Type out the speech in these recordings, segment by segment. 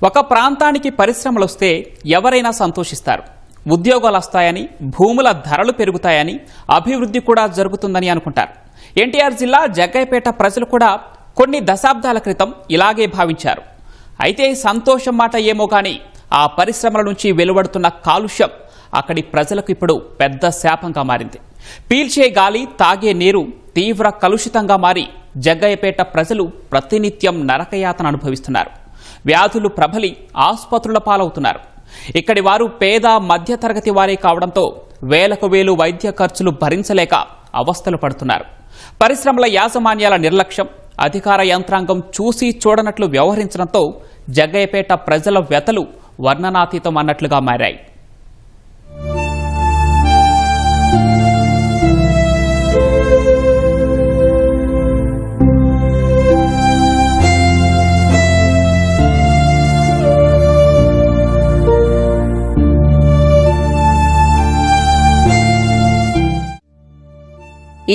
ఒక ప్రాంతానికి పరిశ్రమలు వస్తే ఎవరైనా సంతోషిస్తారు. ఉద్యోగాలు వస్తాయని, భూముల ధరలు పెరుగుతాయని, అభివృద్ధి కూడా జరుగుతుందని అనుకుంటారు. ఎన్టీఆర్ జిల్లా జగ్గయ్యపేట ప్రజలు కూడా కొన్ని దశాబ్దాల క్రితం ఇలాగే భావించారు. అయితే సంతోషం మాట ఏమో కానీ ఆ పరిశ్రమల నుంచి వెలువడుతున్న కాలుష్యం అక్కడి ప్రజలకు ఇప్పుడు పెద్ద శాపంగా మారింది. పీల్చే గాలి, తాగే నీరు తీవ్ర కలుషితంగా మారి జగ్గయ్యపేట ప్రజలు ప్రతినిత్యం నరకయాతన అనుభవిస్తున్నారు. వ్యాధులు ప్రబలి ఆసుపత్రుల పాలవుతున్నారు. ఇక్కడి వారు పేద మధ్యతరగతి వారే కావడంతో వేలకు వేలు వైద్య ఖర్చులు భరించలేక అవస్థలు పడుతున్నారు. పరిశ్రమల యాజమాన్యాల నిర్లక్ష్యం, అధికార యంత్రాంగం చూసి చూడనట్లు వ్యవహరించడంతో జగ్గయ్యపేట ప్రజల వ్యతలు వర్ణనాతీతం అన్నట్లుగా మారాయి.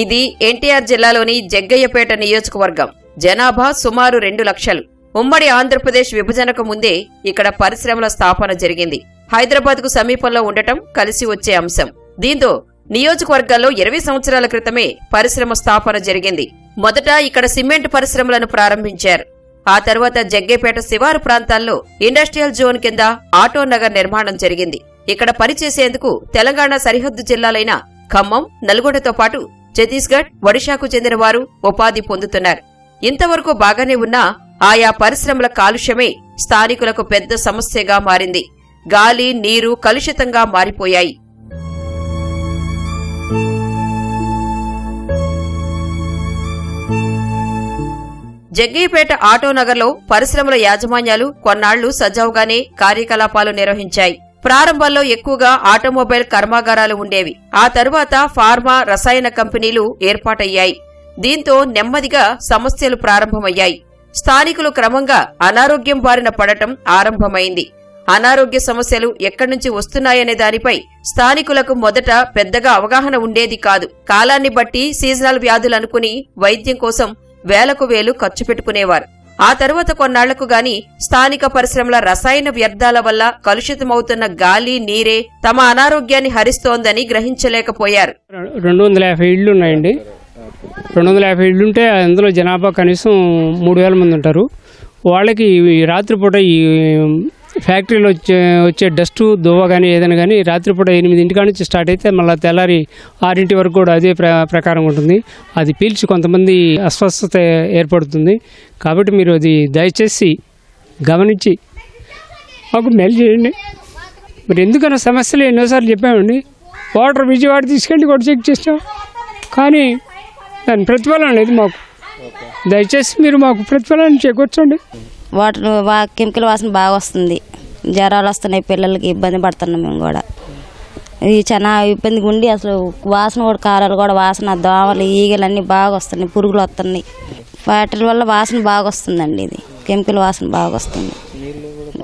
ఇది ఎన్టీఆర్ జిల్లాలోని జగ్గయ్యపేట నియోజకవర్గం. జనాభా సుమారు 2 లక్షలు. ఉమ్మడి ఆంధ్రప్రదేశ్ విభజనకు ముందే ఇక్కడ పరిశ్రమల స్థాపన జరిగింది. హైదరాబాద్ కు సమీపంలో ఉండటం కలిసి వచ్చే అంశం. దీంతో నియోజకవర్గంలో 20 సంవత్సరాల క్రితమే పరిశ్రమ స్థాపన జరిగింది. మొదట ఇక్కడ సిమెంట్ పరిశ్రమలను ప్రారంభించారు. ఆ తర్వాత జగ్గయ్యపేట శివారు ప్రాంతాల్లో ఇండస్ట్రియల్ జోన్ కింద ఆటో నగర్ నిర్మాణం జరిగింది. ఇక్కడ పనిచేసేందుకు తెలంగాణ సరిహద్దు జిల్లాలైన ఖమ్మం, నల్గొండతో పాటు ఛత్తీస్గఢ్, ఒడిశాకు చెందిన వారు ఉపాధి పొందుతున్నారు. ఇంతవరకు బాగానే ఉన్నా ఆయా పరిశ్రమల కాలుష్యమే స్థానికులకు పెద్ద సమస్యగా మారింది. గాలి, నీరు కలుషితంగా మారిపోయాయి. జగ్గయ్యపేట ఆటోనగర్లో పరిశ్రమల యాజమాన్యాలు కొన్నాళ్లు సజావుగానే కార్యకలాపాలు నిర్వహించాయి. ప్రారంభంలో ఎక్కువగా ఆటోమొబైల్ కర్మాగారాలు ఉండేవి. ఆ తరువాత ఫార్మా, రసాయన కంపెనీలు ఏర్పాటయ్యాయి. దీంతో నెమ్మదిగా సమస్యలు ప్రారంభమయ్యాయి. స్థానికులు క్రమంగా అనారోగ్యం బారిన పడటం ఆరంభమైంది. అనారోగ్య సమస్యలు ఎక్కడి నుంచి వస్తున్నాయనే దానిపై స్థానికులకు మొదట పెద్దగా అవగాహన ఉండేది కాదు. కాలాన్ని బట్టి సీజనల్ వ్యాధులనుకుని వైద్యం కోసం వేలకు వేలు ఖర్చు పెట్టుకునేవారు. ఆ తరువాత కొన్నాళ్లకు గాని స్థానిక పరిశ్రమల రసాయన వ్యర్థాల వల్ల కలుషితమవుతున్న గాలి, నీరే తమ అనారోగ్యాన్ని హరిస్తోందని గ్రహించలేకపోయారు. 250 ఇళ్లు ఉన్నాయండి. 250 ఇళ్లుంటే అందులో జనాభా కనీసం 3000 మంది ఉంటారు. వాళ్ళకి రాత్రిపూట ఈ ఫ్యాక్టరీలో వచ్చే డస్ట్, దువ్వ కానీ ఏదైనా కానీ రాత్రిపూట 8 నుంచి స్టార్ట్ అయితే మళ్ళీ తెల్లారి 6 వరకు కూడా అదే ప్రకారం ఉంటుంది. అది పీల్చి కొంతమంది అస్వస్థత ఏర్పడుతుంది. కాబట్టి మీరు అది దయచేసి గమనించి మాకు మెయిల్ చేయండి. మరి ఎందుకన్నా సమస్యలు ఎన్నోసార్లు చెప్పామండి. వాటర్ విజయవాడ తీసుకెళ్ళి కూడా చెక్ చేసాం, కానీ దాని ప్రతిఫలం లేదు మాకు. దయచేసి మీరు మాకు ప్రతిఫలాన్ని చేకూర్చండి. వాటర్ కెమికల్ వాసన బాగా వస్తుంది. జ్వరాలు వస్తున్నాయి, పిల్లలకి ఇబ్బంది పడుతున్నాం. మేము కూడా ఇది చాలా ఇబ్బందిగా ఉండి అసలు వాసన కూడా, కారాలు కూడా వాసన, దోమలు, ఈగలు అన్నీ బాగా వస్తున్నాయి, పురుగులు వస్తున్నాయి. వాటి వల్ల వాసన బాగా వస్తుందండి. ఇది కెమికల్ వాసన బాగా వస్తుంది.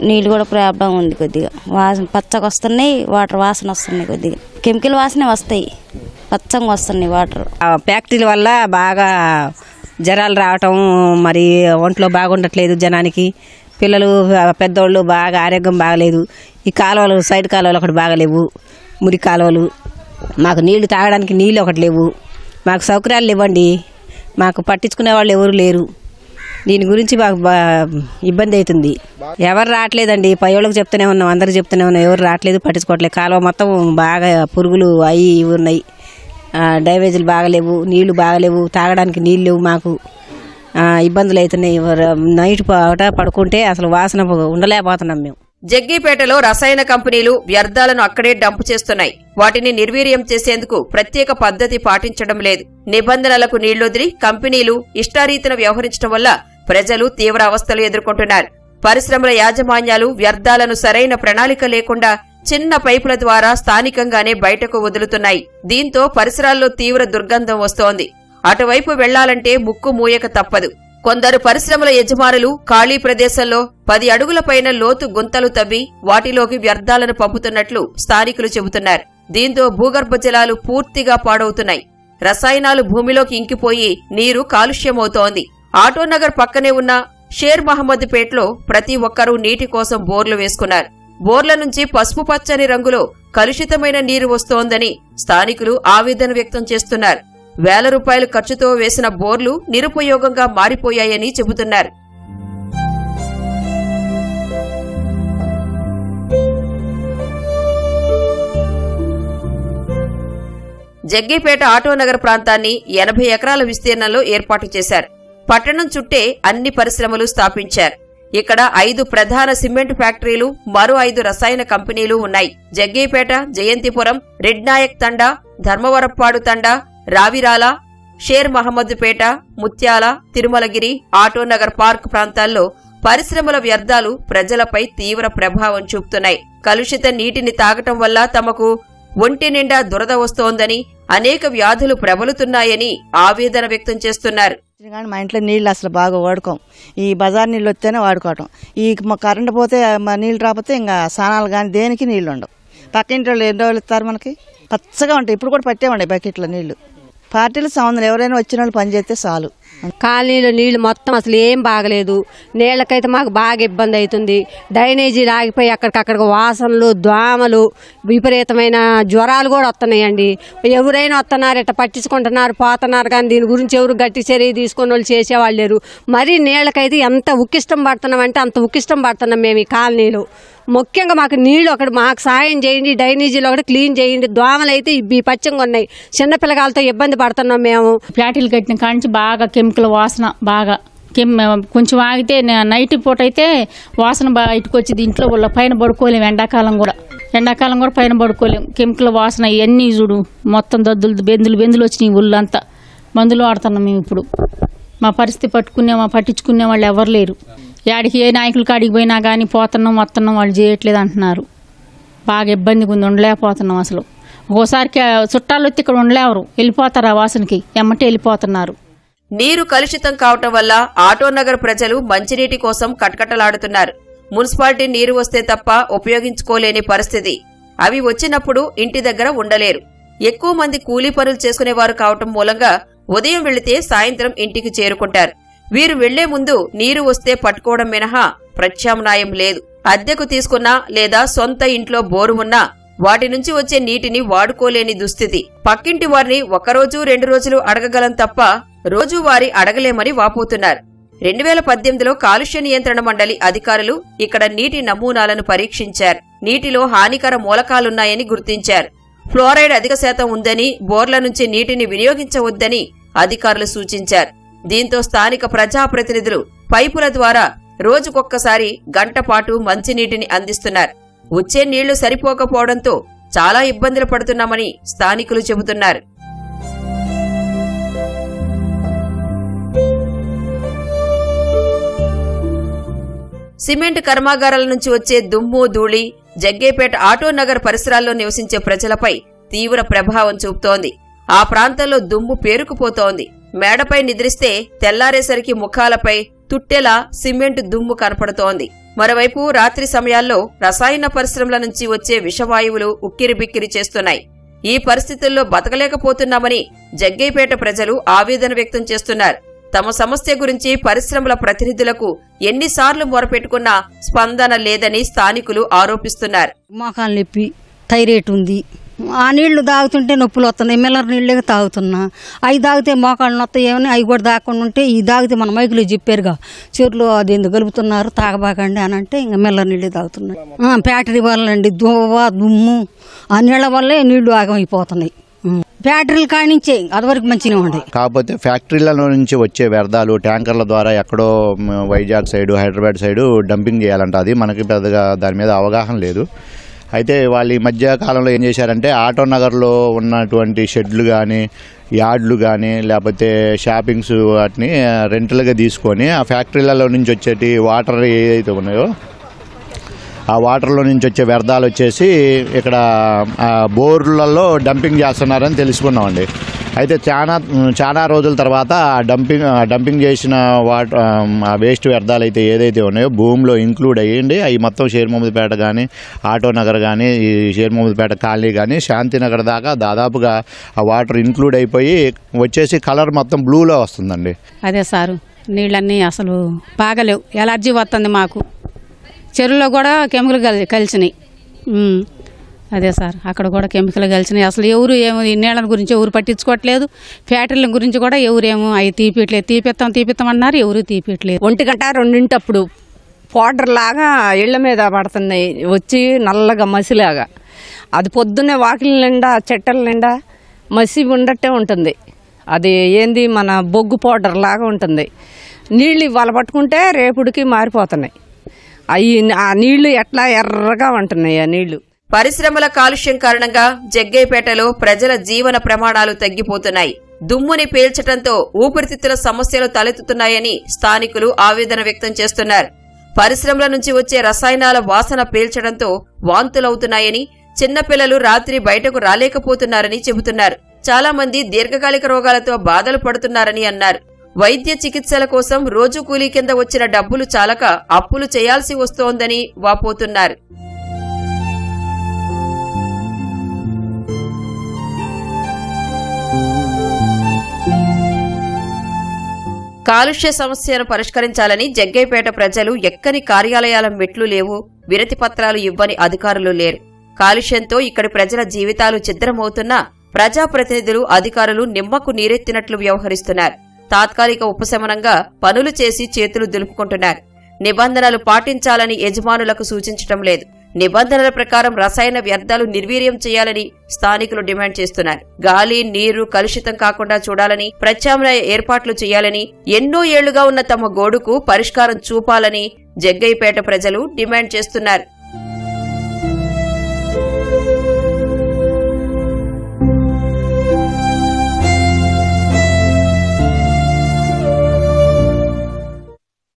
నీళ్ళు కూడా ప్రాబ్లం ఉంది కొద్దిగా. వాసన పచ్చగా వస్తున్నాయి, వాటర్ వాసన వస్తున్నాయి. కొద్దిగా కెమికల్ వాసనే వస్తాయి, పచ్చగా వస్తున్నాయి వాటర్. ఫ్యాక్టరీల వల్ల బాగా జ్వరాలు రావటం, మరి ఒంట్లో బాగుండట్లేదు జనానికి. పిల్లలు, పెద్దోళ్ళు బాగా ఆరోగ్యం బాగలేదు. ఈ కాలువలు, సైడ్ కాలువలు ఒకటి బాగలేవు, మురి కాలువలు. మాకు నీళ్లు తాగడానికి నీళ్ళు ఒకటి లేవు. మాకు సౌకర్యాలు ఇవ్వండి. మాకు పట్టించుకునే వాళ్ళు ఎవరు లేరు. దీని గురించి మాకు ఇబ్బంది అవుతుంది. ఎవరు రావట్లేదండి. పై వాళ్ళకి చెప్తూనే ఉన్నాం, అందరికి చెప్తూనే ఉన్నాం, ఎవరు రావట్లేదు, పట్టించుకోవట్లేదు. కాలువ మొత్తం బాగా పురుగులు అవి ఉన్నాయి. డ్రైనేజీలు బాగలేవు, నీళ్లు బాగలేవు, తాగడానికి నీళ్ళు లేవు. మాకు ఇబ్బందులు అవుతున్నాయి. నైట్ పూట పడుకుంటే అసలు వాసన ఉండలేకపోతున్నాం మేము. జగ్గయ్యపేటలో రసాయన కంపెనీలు వ్యర్థాలను అక్కడే డంపు చేస్తున్నాయి. వాటిని నిర్వీర్యం చేసేందుకు ప్రత్యేక పద్ధతి పాటించడం లేదు. నిబంధనలకు నీళ్లొదిలి కంపెనీలు ఇష్టారీతిన వ్యవహరించడం వల్ల ప్రజలు తీవ్ర అవస్థలు ఎదుర్కొంటున్నారు. పరిశ్రమల యాజమాన్యాలు వ్యర్థాలను సరైన ప్రణాళిక లేకుండా చిన్న పైపుల ద్వారా స్థానికంగానే బయటకు వదులుతున్నాయి. దీంతో పరిసరాల్లో తీవ్ర దుర్గంధం వస్తోంది. అటువైపు వెళ్లాలంటే ముక్కు మూయక తప్పదు. కొందరు పరిశ్రమల యజమానులు ఖాళీ ప్రదేశంలో 10 అడుగుల పైన లోతు గుంతలు తవ్వి వాటిలోకి వ్యర్థాలను పంపుతున్నట్లు స్థానికులు చెబుతున్నారు. దీంతో భూగర్భ జలాలు పూర్తిగా పాడవుతున్నాయి. రసాయనాలు భూమిలోకి ఇంకిపోయి నీరు కాలుష్యమవుతోంది. ఆటోనగర్ పక్కనే ఉన్న షేర్ మహమ్మద్ పేటలో ప్రతి ఒక్కరూ నీటి కోసం బోర్లు వేసుకున్నారు. బోర్ల నుంచి పసుపు పచ్చని రంగులో కలుషితమైన నీరు వస్తోందని స్థానికులు ఆవేదన వ్యక్తం చేస్తున్నారు. వేల రూపాయలు ఖర్చుతో వేసిన బోర్లు నిరుపయోగంగా మారిపోయాయని చెబుతున్నారు. జగ్గయ్యపేట ఆటోనగర్ ప్రాంతాన్ని 80 ఎకరాల విస్తీర్ణంలో ఏర్పాటు చేశారు. పట్టణం చుట్టే అన్ని పరిశ్రమలు స్థాపించారు. ఇక్కడ 5 ప్రధాన సిమెంట్ ఫ్యాక్టరీలు, మరో 5 రసాయన కంపెనీలు ఉన్నాయి. జగ్గయ్యపేట, జయంతిపురం, రెడ్నాయక్ తండా, ధర్మవరప్పాడు తండా, రావిరాల, షేర్ మహమ్మద్ పేట, ముత్యాల, తిరుమలగిరి, ఆటోనగర్ పార్క్ ప్రాంతాల్లో పరిశ్రమల వ్యర్థాలు ప్రజలపై తీవ్ర ప్రభావం చూపుతున్నాయి. కలుషిత నీటిని తాగటం వల్ల తమకు ఒంటి నిండా దురద వస్తోందని, అనేక వ్యాధులు ప్రబలుతున్నాయని ఆవేదన వ్యక్తం చేస్తున్నారు. మా ఇంట్లో నీళ్ళు అసలు బాగా వాడుకోం. ఈ బజార్ నీళ్ళు వస్తేనే వాడుకోవటం. ఈ కరెంట్ పోతే నీళ్ళు రాకపోతే ఇంకా స్నానాలు కానీ దేనికి నీళ్ళు ఉండవు. పక్కింటి వాళ్ళు ఎన్ని రోజులు ఇస్తారు మనకి? పచ్చగా ఉంటాయి. ఇప్పుడు కూడా పట్టేవండి బకెట్లో నీళ్లు. పార్టీలు సంబంధం ఎవరైనా వచ్చిన వాళ్ళు పని చేస్తే చాలు. కాలనీలో నీళ్లు మొత్తం అసలు ఏం బాగలేదు. నీళ్ళకైతే మాకు బాగా ఇబ్బంది అవుతుంది. డ్రైనేజీలు ఆగిపోయి అక్కడికక్కడికి వాసనలు, దోమలు, విపరీతమైన జ్వరాలు కూడా వస్తున్నాయండి. ఎవరైనా వస్తున్నారు, ఇట్లా పట్టించుకుంటున్నారు, పోతున్నారు, కానీ దీని గురించి ఎవరు గట్టి చర్య తీసుకుని వాళ్ళు చేసేవాళ్ళు లేరు. మరీ నీళ్ళకైతే ఎంత ఉక్కిష్టం పడుతున్నామంటే అంత ఉక్కిష్టం పడుతున్నాం మేము ఈ కాలనీలో. ముఖ్యంగా మాకు నీళ్లు ఒకటి మాకు సాయం చేయండి, డ్రైనేజీలు ఒకటి క్లీన్ చేయండి. దోమలు అయితే ఇవి పచ్చంగా ఉన్నాయి. చిన్నపిల్లగాలతో ఇబ్బంది పడుతున్నాం మేము. ఫ్లాటీలు కట్టిన కాంచి బాగా కెమికల్ వాసన, బాగా కొంచెం ఆగితే నైట్ పూట అయితే వాసన బయటకు వచ్చి ఇంట్లో వాళ్ళ పైన పడుకోలేము. ఎండాకాలం కూడా పైన పడుకోలేము. కెమికల్ వాసన ఇవన్నీ చూడు, మొత్తం దద్దులు బెందులు వచ్చినాయి. ఒళ్ళంతా మందులు వాడుతున్నాం మేము. ఇప్పుడు మా పరిస్థితి పట్టించుకునే వాళ్ళు ఎవరు లేరు. యాడికి ఏ నాయకుల కాడికి పోయినా కానీ వస్తున్నాం వాళ్ళు చేయట్లేదు అంటున్నారు. బాగా ఇబ్బందిగా ఉంది, ఉండలేకపోతున్నాం అసలు. ఓసారికి చుట్టాలు వచ్చి ఇక్కడ ఉండలేవరు, వెళ్ళిపోతారు. ఆ వాసనకి ఎమ్మటే వెళ్ళిపోతున్నారు. నీరు కలుషితం కావటం వల్ల ఆటోనగర్ ప్రజలు మంచినీటి కోసం కటకటలాడుతున్నారు. మున్సిపాలిటీ నీరు వస్తే తప్ప ఉపయోగించుకోలేని పరిస్థితి. అవి వచ్చినప్పుడు ఇంటి దగ్గర ఉండలేరు. ఎక్కువ మంది కూలీ పనులు చేసుకునేవారు కావటం మూలంగా ఉదయం వెళితే సాయంత్రం ఇంటికి చేరుకుంటారు. వీరు వెళ్లే ముందు నీరు వస్తే పట్టుకోవడం మినహా ప్రత్యామ్నాయం లేదు. అద్దెకు తీసుకున్నా లేదా సొంత ఇంట్లో బోరు ఉన్నా వాటి నుంచి వచ్చే నీటిని వాడుకోలేని దుస్థితి. పక్కింటి వారిని ఒకరోజు 2 రోజులు అడగగలం తప్ప రోజువారీ అడగలేమని వాపోతున్నారు. 2018లో కాలుష్య నియంత్రణ మండలి అధికారులు ఇక్కడ నీటి నమూనాలను పరీక్షించారు. నీటిలో హానికర మూలకాలున్నాయని గుర్తించారు. ఫ్లోరైడ్ అధిక శాతం ఉందని, బోర్ల నుంచి నీటిని వినియోగించవద్దని అధికారులు సూచించారు. దీంతో స్థానిక ప్రజాప్రతినిధులు పైపుల ద్వారా రోజుకొక్కసారి గంట పాటు మంచినీటిని అందిస్తున్నారు. వచ్చే నీళ్లు సరిపోకపోవడంతో చాలా ఇబ్బందులు పడుతున్నామని స్థానికులు చెబుతున్నారు. సిమెంట్ కర్మాగారాల నుంచి వచ్చే దుమ్ము, ధూళి జగ్గయ్యపేట ఆటోనగర్ పరిసరాల్లో నివసించే ప్రజలపై తీవ్ర ప్రభావం చూపుతోంది. ఆ ప్రాంతంలో దుమ్ము పేరుకుపోతోంది. మేడపై నిద్రిస్తే తెల్లారేసరికి ముఖాలపై తుట్టెలా సిమెంట్ దుమ్ము కనపడుతోంది. మరోవైపు రాత్రి సమయాల్లో రసాయన పరిశ్రమల నుంచి వచ్చే విషవాయువులు ఉక్కిరిబిక్కిరి చేస్తున్నాయి. ఈ పరిస్థితుల్లో బతకలేకపోతున్నామని జగ్గయ్యపేట ప్రజలు ఆవేదన వ్యక్తం చేస్తున్నారు. తమ సమస్య గురించి పరిశ్రమల ప్రతినిధులకు ఎన్నిసార్లు మొరపెట్టుకున్నా స్పందన లేదని స్థానికులు ఆరోపిస్తున్నారు. మోకాలు నొప్పి, థైరాయిడ్ ఉంది. ఆ నీళ్లు తాగుతుంటే నొప్పులు వస్తున్నాయి. మిల్లర్ నీళ్ళే తాగుతున్నా. అవి తాగితే మోకాళ్ళు నొత్తాయేమని అవి కూడా తాగకుండా ఉంటే ఈ తాగితే మన మైకులో చెప్పారుగా, చెరువులో అది ఎందుకు కలుపుతున్నారు తాగబాకండి అని అంటే ఇంకా మిల్లర్ నీళ్ళే తాగుతున్నాయి. ఫ్యాక్టరీ వల్లండి దుమ్ము, ఆ నీళ్ల వల్లే నీళ్లు ఆగమైపోతున్నాయి. ఫ్యాక్టరీలు కానించే అదివరకు మంచిగా ఉండే. కాకపోతే ఫ్యాక్టరీల నుంచి వచ్చే వ్యర్థాలు ట్యాంకర్ల ద్వారా ఎక్కడో Vizag side, Hyderabad side dumping చేయాలంట. అది మనకి పెద్దగా దాని మీద అవగాహన లేదు. అయితే వాళ్ళు ఈ మధ్య కాలంలో ఏం చేశారంటే ఆటోనగర్లో ఉన్నటువంటి షెడ్లు కానీ, యార్డ్లు కానీ, లేకపోతే షాపింగ్స్ వాటిని రెంట్లుగా తీసుకొని ఆ ఫ్యాక్టరీలలో నుంచి వచ్చేటి వాటర్ ఏదైతే ఉన్నాయో ఆ వాటర్లో నుంచి వచ్చే వ్యర్థాలు వచ్చేసి ఇక్కడ బోర్లలో డంపింగ్ చేస్తున్నారని తెలుసుకున్నామండి. అయితే చాలా రోజుల తర్వాత డంపింగ్ చేసిన వేస్ట్ వ్యర్థాలు అయితే ఏదైతే ఉన్నాయో భూమిలో ఇంక్లూడ్ అయ్యింది. అవి మొత్తం షేర్ మహమ్మద్పేట కానీ, ఆటోనగర్ కానీ, ఈ షేర్ మహమ్మద్పేట కాలనీ కానీ, శాంతినగర్ దాకా దాదాపుగా ఆ వాటర్ ఇంక్లూడ్ అయిపోయి వచ్చేసి కలర్ మొత్తం బ్లూలో వస్తుందండి. అదే సారు నీళ్ళన్నీ అసలు బాగలేవు, ఎలర్జీ వస్తుంది మాకు. చెరువులో కూడా కెమికల్ కలిసినాయి. అదే సార్, అక్కడ కూడా కెమికల్ కలిసినాయి. అసలు ఎవరు ఏమో ఈ నీళ్ళ గురించి ఎవరు పట్టించుకోవట్లేదు. ఫ్యాక్టరీల గురించి కూడా ఎవరేమో అవి తీపియట్లేదు. తీపిస్తాం అన్నారు, ఎవరు తీపియట్లేదు. 1-2 పౌడర్ లాగా ఇళ్ల మీద పడుతున్నాయి, వచ్చి నల్లగా మసిలాగా. అది పొద్దున్నే వాకిల నిండా చెట్టల నిండా మసి ఉండట్టే ఉంటుంది. అది ఏంది మన బొగ్గు పౌడర్ లాగా ఉంటుంది. నీళ్ళు ఇవాళ పట్టుకుంటే రేపుడికి మారిపోతున్నాయి. ఆ నీళ్లు ఎట్లా ఎర్రగా ఉంటున్నాయి ఆ నీళ్లు. పరిశ్రమల కాలుష్యం కారణంగా జగ్గయ్యపేటలో ప్రజల జీవన ప్రమాణాలు తగ్గిపోతున్నాయి. దుమ్ముని పీల్చడంతో ఊపిరితిత్తుల సమస్యలు తలెత్తుతున్నాయని స్థానికులు ఆవేదన వ్యక్తం చేస్తున్నారు. పరిశ్రమల నుంచి వచ్చే రసాయనాల వాసన పీల్చడంతో వాంతులవుతున్నాయని, చిన్నపిల్లలు రాత్రి బయటకు రాలేకపోతున్నారని చెబుతున్నారు. చాలా మంది దీర్ఘకాలిక రోగాలతో బాధలు పడుతున్నారని అన్నారు. వైద్య చికిత్సల కోసం రోజు కూలీ కింద వచ్చిన డబ్బులు చాలక అప్పులు చేయాల్సి వస్తోందని వాపోతున్నారు. కాలుష్య సమస్యను పరిష్కరించాలని జగ్గయ్యపేట ప్రజలు ఎక్కని కార్యాలయాల మెట్లు లేవు, వినతి పత్రాలు ఇవ్వని అధికారులు లేరు. కాలుష్యంతో ఇక్కడి ప్రజల జీవితాలు ఛిద్రమవుతున్నా ప్రజాప్రతినిధులు, అధికారులు నిమ్మకు నీరెత్తినట్లు వ్యవహరిస్తున్నారు. తాత్కాలిక ఉపశమనంగా పనులు చేసి చేతులు దులుపుకుంటున్నారు. నిబంధనలు పాటించాలని యజమానులకు సూచించడం లేదు. నిబంధనల ప్రకారం రసాయన వ్యర్థాలు నిర్వీర్యం చేయాలని స్థానికులు డిమాండ్ చేస్తున్నారు. గాలి, నీరు కలుషితం కాకుండా చూడాలని, ప్రత్యామ్నాయ ఏర్పాట్లు చేయాలని, ఎన్నో ఏళ్లుగా ఉన్న తమ గోడుకు పరిష్కారం చూపాలని జగ్గయ్యపేట ప్రజలు డిమాండ్ చేస్తున్నారు.